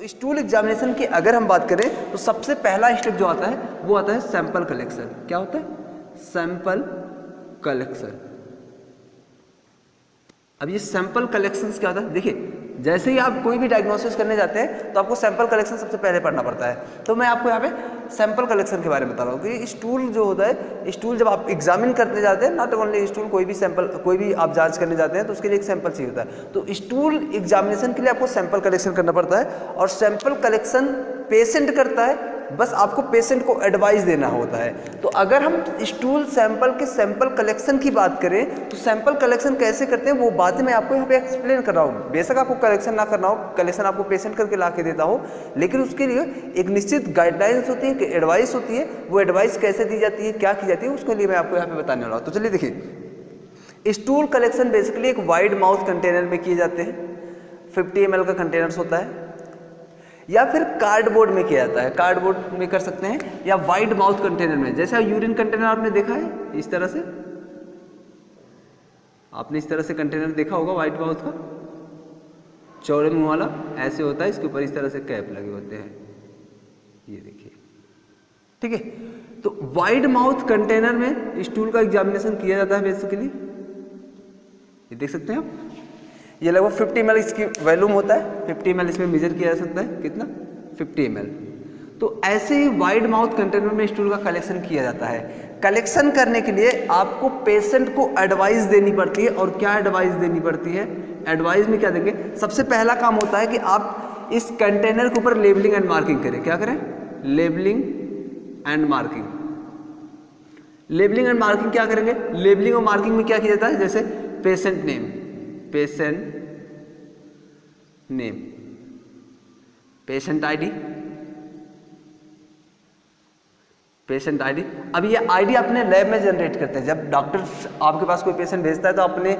तो stool examination की अगर हम बात करें तो सबसे पहला स्टेप जो आता है वो आता है सैंपल कलेक्शन। क्या होता है? Sample collection. अब ये सैंपल कलेक्शन क्या होता है? देखिए, जैसे ही आप कोई भी डायग्नोसिस करने जाते हैं तो आपको सैंपल कलेक्शन सबसे पहले पढ़ना पड़ता है। तो मैं आपको यहाँ पे सैंपल कलेक्शन के बारे में बता रहा हूँ कि स्टूल जो होता है, स्टूल जब आप एग्जामिन करने जाते हैं, नॉट ओनली स्टूल, कोई भी सैंपल, कोई भी आप जांच करने जाते हैं तो उसके लिए एक सैंपल चाहिए होता है। तो स्टूल एग्जामिनेशन के लिए आपको सैंपल कलेक्शन करना पड़ता है और सैंपल कलेक्शन पेशेंट करता है, बस आपको पेशेंट को एडवाइस देना होता है। तो अगर हम स्टूल सैंपल के सैंपल कलेक्शन की बात करें तो सैंपल कलेक्शन कैसे करते हैं वो बातें मैं आपको यहाँ पे एक्सप्लेन कर रहा हूँ। बेशक आपको कलेक्शन ना करना हो, कलेक्शन आपको पेशेंट करके ला के देता हो, लेकिन उसके लिए एक निश्चित गाइडलाइंस होती है, एडवाइस होती है। वो एडवाइस कैसे दी जाती है, क्या की जाती है, उसके लिए मैं आपको यहाँ पे बताने वाला हूँ। तो चलिए देखिए, स्टूल कलेक्शन बेसिकली एक वाइड माउथ कंटेनर में किए जाते हैं। 50 ml का कंटेनर्स होता है, या फिर कार्डबोर्ड में किया जाता है। कार्डबोर्ड में कर सकते हैं या वाइड माउथ कंटेनर में। जैसे यूरिन कंटेनर आपने देखा है, इस तरह से आपने इस तरह से कंटेनर देखा होगा वाइड माउथ का, चौड़े मुंह वाला ऐसे होता है, इसके ऊपर इस तरह से कैप लगे होते हैं, ये देखिए, ठीक है। तो वाइड माउथ कंटेनर में स्टूल का एग्जामिनेशन किया जाता है बेसिकली। ये देख सकते हैं आप, ये लगभग 50 ml इसकी वॉल्यूम होता है। 50 ml इसमें मेजर किया जा सकता है, कितना? 50 ml। तो ऐसे ही वाइड माउथ कंटेनर में स्टूल का कलेक्शन किया जाता है। कलेक्शन करने के लिए आपको पेशेंट को एडवाइस देनी पड़ती है। और क्या एडवाइस देनी पड़ती है? एडवाइस में क्या देंगे? सबसे पहला काम होता है कि आप इस कंटेनर के ऊपर लेबलिंग एंड मार्किंग करें। क्या करें? Labelling and marking. Labelling and marking क्या करेंगे? लेबलिंग और मार्किंग में क्या किया जाता है? जैसे patient name, patient name, patient ID, patient ID. अब ये आईडी अपने लैब में जनरेट करते हैं। जब डॉक्टर आपके पास कोई पेशेंट भेजता है तो अपने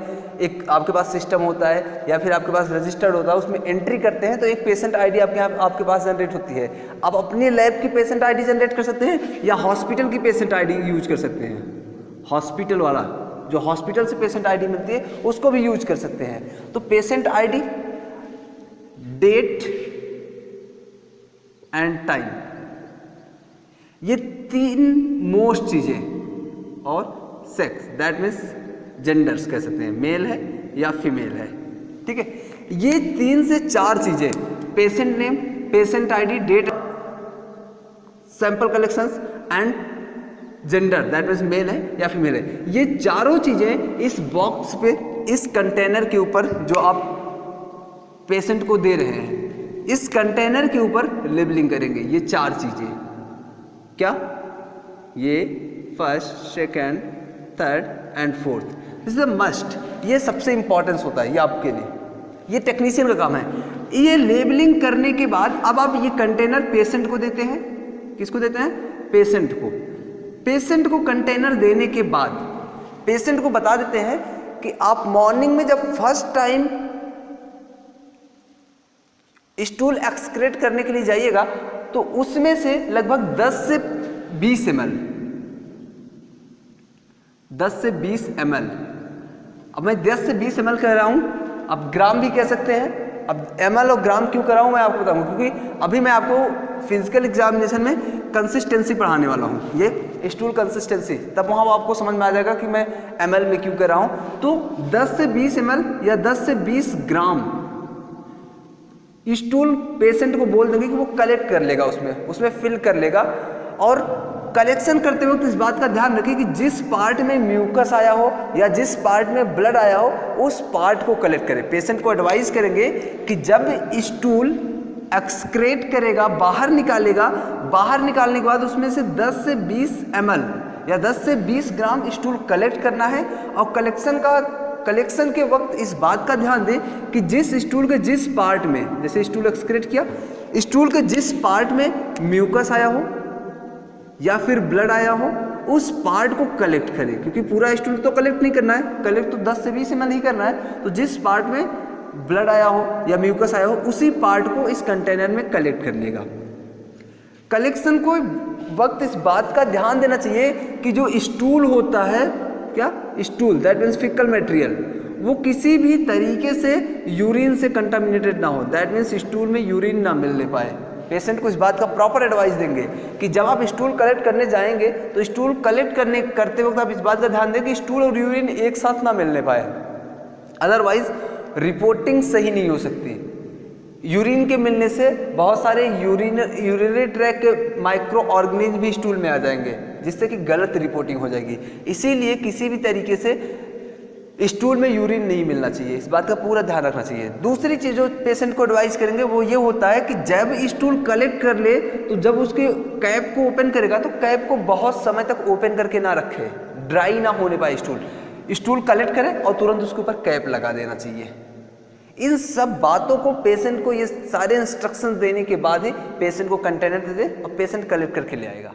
एक आपके पास सिस्टम होता है या फिर आपके पास रजिस्टर्ड होता है, उसमें एंट्री करते हैं तो एक पेशेंट आईडी आपके पास जनरेट होती है। आप अपने लैब की पेशेंट आईडी जनरेट कर सकते हैं या हॉस्पिटल की पेशेंट आईडी यूज कर सकते हैं। हॉस्पिटल वाला, जो हॉस्पिटल से पेशेंट आईडी मिलती है, उसको भी यूज कर सकते हैं। तो patient ID, date and time, ये 3 मोस्ट चीजें, और सेक्स, दैट मीन्स जेंडर्स कह सकते हैं, मेल है या फीमेल है, ठीक है। ये 3 से 4 चीजें, patient name, patient ID, date, sample collections and gender, that means male है या फीमेल है, ये चारों चीजें इस बॉक्स पे, इस कंटेनर के ऊपर जो आप पेशेंट को दे रहे हैं, इस कंटेनर के ऊपर लेबलिंग करेंगे। ये 4 चीजें, क्या? ये first, second, third and fourth, this is the must. ये सबसे इंपॉर्टेंस होता है ये आपके लिए, ये टेक्नीशियन का काम है। ये लेबलिंग करने के बाद अब आप ये कंटेनर पेशेंट को देते हैं। किसको देते हैं? पेशेंट को। पेशेंट को कंटेनर देने के बाद पेशेंट को बता देते हैं कि आप मॉर्निंग में जब फर्स्ट टाइम स्टूल एक्सक्रेट करने के लिए जाइएगा तो उसमें से लगभग 10 से 20 ml, 10 से 20 ml, अब मैं 10 से 20 ml कह रहा हूं, अब ग्राम भी कह सकते हैं। अब ml और ग्राम क्यों कर रहा हूं मैं आपको बताऊंगा, क्योंकि अभी मैं आपको फिजिकल एग्जामिनेशन में कंसिस्टेंसी पढ़ाने वाला हूं, ये स्टूल कंसिस्टेंसी, तब वहां आपको समझ में आ जाएगा कि मैं ml में क्यों कर रहा हूं। तो 10 से 20 ml या 10 से 20 ग्राम स्टूल पेशेंट को बोल देंगे कि वो कलेक्ट कर लेगा, उसमें फिल कर लेगा। और कलेक्शन करते वक्त इस बात का ध्यान रखिए कि जिस पार्ट में म्यूकस आया हो या जिस पार्ट में ब्लड आया हो उस पार्ट को कलेक्ट करें। पेशेंट को एडवाइस करेंगे कि जब स्टूल एक्सक्रेट करेगा, बाहर निकालेगा, बाहर निकालने के बाद उसमें से 10 से 20 ml या 10 से 20 ग्राम स्टूल कलेक्ट करना है। और कलेक्शन के वक्त इस बात का ध्यान दें कि जिस स्टूल के जिस पार्ट में, जैसे स्टूल एक्सक्रेट किया, स्टूल के जिस पार्ट में म्यूकस आया हो या फिर ब्लड आया हो उस पार्ट को कलेक्ट करें, क्योंकि पूरा स्टूल तो कलेक्ट नहीं करना है, कलेक्ट तो 10 से 20 ml ही करना है। तो जिस पार्ट में ब्लड आया हो या म्यूकस आया हो उसी पार्ट को इस कंटेनर में कलेक्ट कर लेगा। कलेक्शन को वक्त इस बात का ध्यान देना चाहिए कि जो स्टूल होता है, क्या? Stool, that means faecal material, वो किसी भी तरीके से यूरिन से कंटामिनेटेड ना हो, दैट मीन्स स्टूल में यूरिन ना मिलने पाए। पेशेंट को इस बात का प्रॉपर एडवाइस देंगे कि जब आप स्टूल कलेक्ट करने जाएंगे तो स्टूल कलेक्ट करते वक्त आप इस बात का ध्यान दें कि स्टूल और यूरिन एक साथ ना मिलने पाए, अदरवाइज रिपोर्टिंग सही नहीं हो सकती। यूरिन के मिलने से बहुत सारे यूरिनरी ट्रैक के माइक्रो ऑर्गेनिज्म भी स्टूल में आ जाएंगे, जिससे कि गलत रिपोर्टिंग हो जाएगी। इसीलिए किसी भी तरीके से स्टूल में यूरिन नहीं मिलना चाहिए, इस बात का पूरा ध्यान रखना चाहिए। दूसरी चीज़ जो पेशेंट को एडवाइस करेंगे वो ये होता है कि जब स्टूल कलेक्ट कर ले तो जब उसके कैप को ओपन करेगा तो कैप को बहुत समय तक ओपन करके ना रखे, ड्राई ना होने पाए स्टूल कलेक्ट करे और तुरंत उसके ऊपर कैप लगा देना चाहिए। इन सब बातों को पेशेंट को ये सारे इंस्ट्रक्शंस देने के बाद ही पेशेंट को कंटेनर दे दे और पेशेंट कलेक्ट करके ले आएगा।